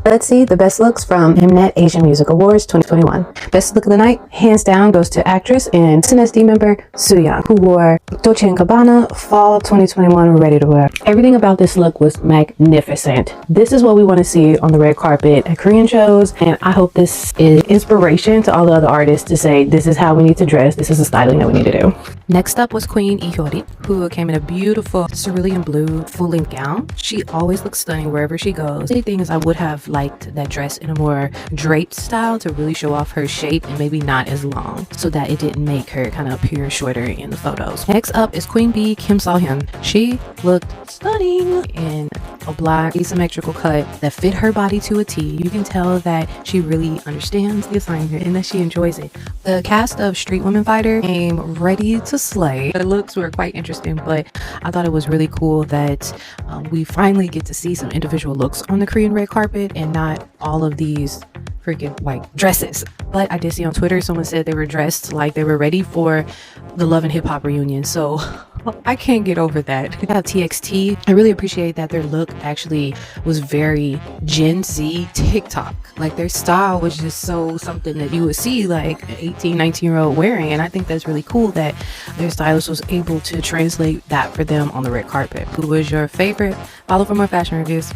Let's see the best looks from Mnet Asian Music Awards 2021. Best look of the night, hands down, goes to actress and SNSD member Sooyoung, who wore Dolce & Gabbana Fall 2021 ready to wear. Everything about this look was magnificent. This is what we want to see on the red carpet at Korean shows, and I hope this is inspiration to all the other artists to say this is how we need to dress, this is the styling that we need to do. Next up was Queen Ihyori, who came in a beautiful cerulean blue full-length gown. She always looks stunning wherever she goes. The thing is, I would have liked that dress in a more draped style to really show off her shape and maybe not as long, so that it didn't make her kind of appear shorter in the photos. Next up is Queen Bee Kim So-hyun. She looked stunning in a black asymmetrical cut that fit her body to a T. You can tell that she really understands the assignment and that she enjoys it. The cast of Street Women Fighter came ready to slay. The looks were quite interesting, but I thought it was really cool that we finally get to see some individual looks on the Korean red carpet and not all of these freaking white dresses. But I did see on Twitter someone said they were dressed like they were ready for the Love and Hip Hop reunion, so I can't get over that. We have TXT. I really appreciate that their look actually was very Gen Z TikTok. Like their style was just so something that you would see like an 18, 19-year-old wearing, and I think that's really cool that their stylist was able to translate that for them on the red carpet. Who was your favorite? Follow for more fashion reviews.